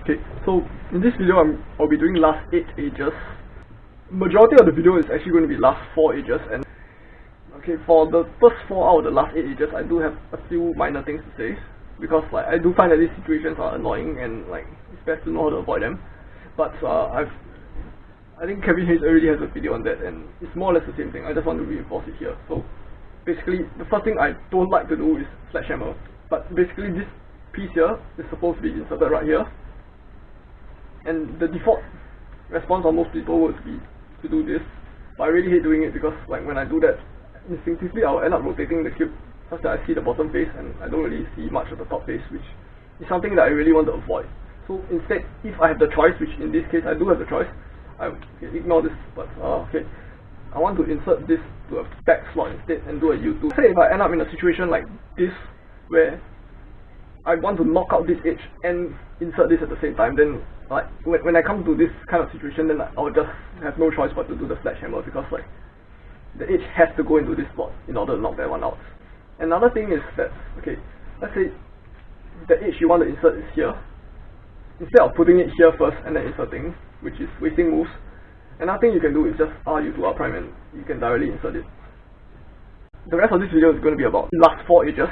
Okay, so in this video I'll be doing last 8 edges. Majority of the video is actually going to be last 4 edges, and okay, for the first 4 out of the last 8 edges I do have a few minor things to say, because like I do find that these situations are annoying and like it's best to know how to avoid them. But I think Kevin Hayes already has a video on that, and it's more or less the same thing. I just want to reinforce it here. So basically the first thing I don't like to do is sledgehammer, but basically this piece here is supposed to be inserted right here, and the default response on most people would be to do this, but I really hate doing it because like when I do that, instinctively I'll end up rotating the cube such that I see the bottom face and I don't really see much of the top face, which is something that I really want to avoid. So instead, if I have the choice, which in this case I do have the choice, I ignore this, but okay, I want to insert this to a back slot instead and do a U2. Say if I end up in a situation like this where I want to knock out this edge and insert this at the same time, then like when I come to this kind of situation, then I'll just have no choice but to do the sledgehammer, because like the edge has to go into this slot in order to knock that one out. Another thing is that, okay, let's say the edge you want to insert is here. Instead of putting it here first and then inserting, which is wasting moves, another thing you can do is just RU to R prime and you can directly insert it. The rest of this video is going to be about last 4 edges.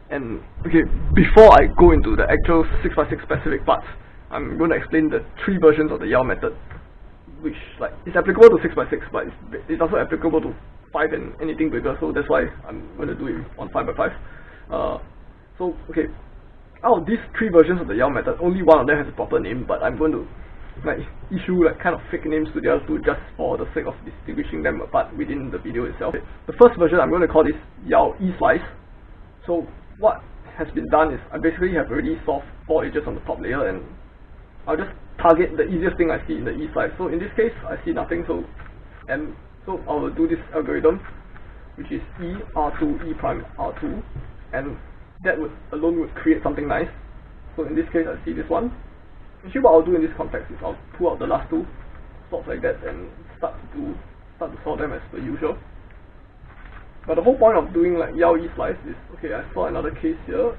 And okay, before I go into the actual 6x6 specific parts, I'm going to explain the 3 versions of the Yau method, which like is applicable to 6x6, but it's also applicable to 5 and anything bigger, so that's why I'm going to do it on 5x5. So okay, out of these 3 versions of the Yau method, only one of them has a proper name, but I'm going to like issue like kind of fake names to the other two just for the sake of distinguishing them apart within the video itself. The first version I'm going to call this Yau E-slice. So what has been done is I basically have already solved 4 edges on the top layer, and I'll just target the easiest thing I see in the E slice. So in this case I see nothing, so I will do this algorithm, which is E R2 E prime R2, and that alone would create something nice. So in this case I see this one. Actually what I'll do in this context is I'll pull out the last 2 slots like that and start to solve them as per usual. But the whole point of doing like Yau E-slice is, okay, I saw another case here.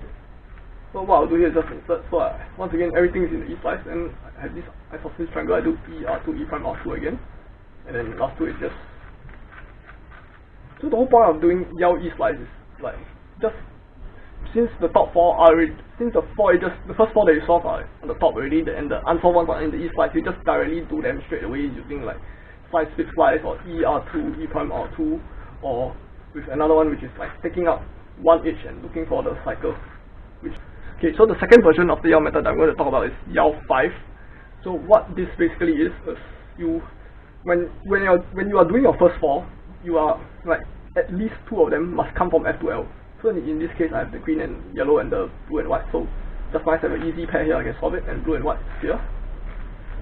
So what I'll do here is just insert. So once again, everything is in the E-slice, and I have this isosceles triangle. I do E R2 E prime R2 again, and then last 2 is just. So the whole point of doing Yau E-slice is like just since the top 4 are already, since the 4 edges, the first 4 that you solve are on the top already, and the unsolved ones are in the E-slice, you just directly do them straight away using like slice flip slice or E R2 E prime R2, or with another one which is like taking out one edge and looking for the cycle. Okay, so the second version of the Yau method I'm going to talk about is Yau-5. So what this basically is when you are doing your first 4, you are like at least 2 of them must come from F to L. So in this case I have the green and yellow and the blue and white, so just nice to have an easy pair here. I can solve it, and blue and white here.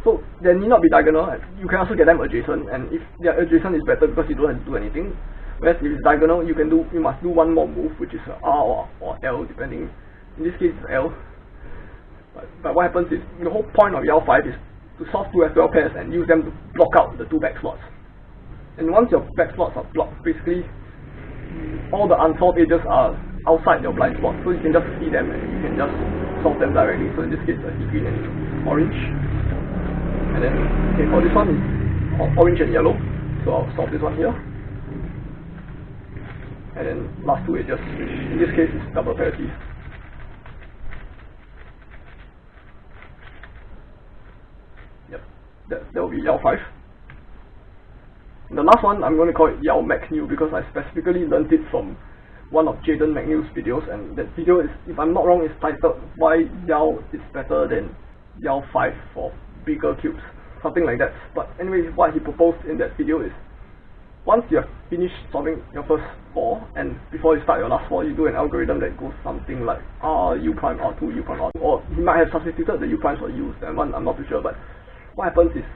So they need not be diagonal. You can also get them adjacent, and if they are adjacent is better because you don't have to do anything. Whereas if it's diagonal, you must do one more move, which is R or L, depending. In this case, it's L. But what happens is, the whole point of Yau-5 is to solve 2 F12 pairs and use them to block out the 2 back slots. And once your back slots are blocked, basically all the unsolved edges are outside your blind spot, so you can just see them and you can just solve them directly. So in this case, I see green and orange. And then, okay, for this one is orange and yellow, so I'll solve this one here. And then last 2 edges, which in this case is double parity. Yep, that will be Yau-5. And the last one I'm going to call it Yau-McNeil, because I specifically learned it from one of Jaden McNeil's videos, and that video is, if I'm not wrong, is titled Why Yau is Better Than Yau-5 for Bigger Cubes, something like that. But anyway, what he proposed in that video is, once you have finished solving your first 4, and before you start your last 4, you do an algorithm that goes something like R U prime R2 U prime R2, or he might have substituted the U primes for U's, that one I'm not too sure. But what happens is,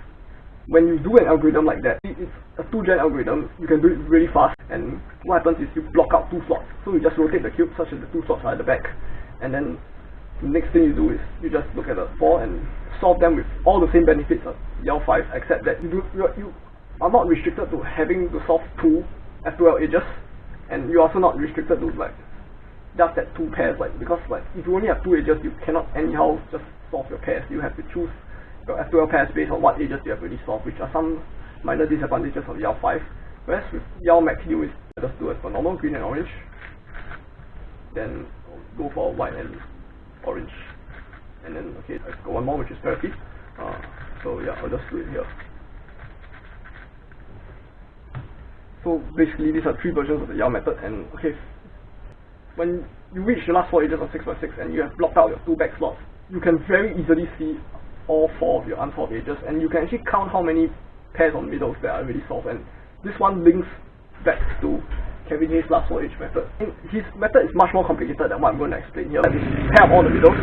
when you do an algorithm like that, it's a 2-gen algorithm, you can do it really fast, and what happens is you block out 2 slots. So you just rotate the cube such that the 2 slots are at the back, and then the next thing you do is you just look at the 4 and solve them with all the same benefits of Yau-5, except that you are not restricted to having to solve 2 F12 edges, and you're also not restricted to like just that 2 pairs, like because like if you only have 2 edges, you cannot anyhow just solve your pairs. You have to choose your SQL pairs based on what edges you have already solved, which are some minor disadvantages of Yau-5. Whereas with Yau-method, you just do it for normal, green and orange. Then go for white and orange. And then, okay, let's go one more, which is parity. So yeah, I'll just do it here. So basically, these are 3 versions of the Yau-method, and okay, when you reach the last 4 edges of 6x6 and you have blocked out your 2 back slots, you can very easily see all 4 of your unsolved edges, and you can actually count how many pairs on middles that are already solved. And this one links back to Kevin Hayes' last 4 edge method. His method is much more complicated than what I'm going to explain here. Pair up all the middles.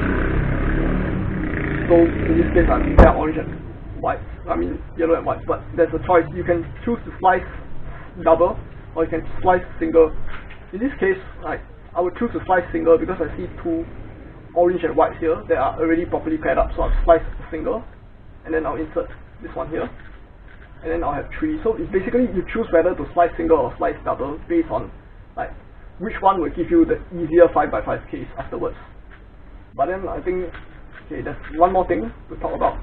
So in this case, I'm pair orange and white. I mean yellow and white. But there's a choice. You can choose to slice double, or you can slice single. In this case, I would choose to slice single because I see 2 orange and whites here that are already properly paired up. So I'll slice a single, and then I'll insert this one here, and then I'll have 3. So it's basically you choose whether to slice single or slice double based on which one will give you the easier 5x5 case afterwards. But then I think, okay, there's one more thing to talk about,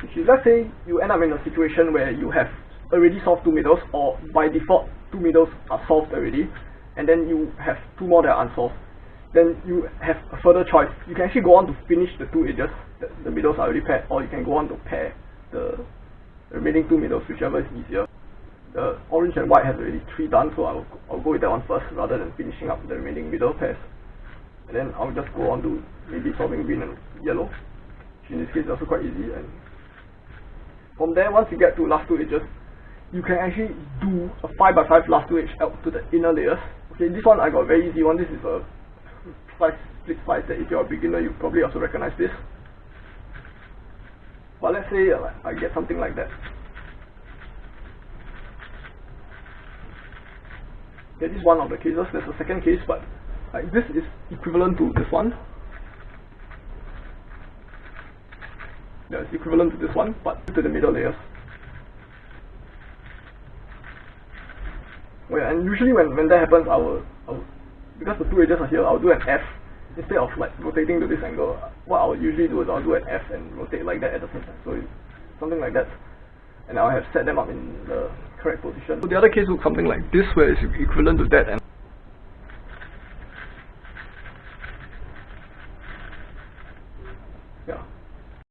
which is, let's say you end up in a situation where you have already solved 2 middles, or by default 2 middles are solved already, and then you have 2 more that are unsolved. Then you have a further choice. You can actually go on to finish the 2 edges, the middles are already paired, or you can go on to pair the remaining 2 middles, whichever is easier. The orange and white has already 3 done, so I'll go with that one first rather than finishing up the remaining middle pairs. And then I'll just go on to maybe solving green and yellow, which in this case is also quite easy. And from there, once you get to last 2 edges, you can actually do a 5x5 last 2 edge out to the inner layers. Okay, this one I got a very easy one. This is a split slice that if you're a beginner, you probably also recognize this. But let's say I get something like that. Okay, this is one of the cases. There's a second case, but this is equivalent to this one. Yeah, it's equivalent to this one, but to the middle layers. Well, and usually when that happens, I will because the 2 edges are here, I'll do an F instead of rotating to this angle. What I'll usually do is I'll do an F and rotate like that at the same time. So it's something like that, and I'll have set them up in the correct position. So the other case looks something like this, where it's equivalent to that, and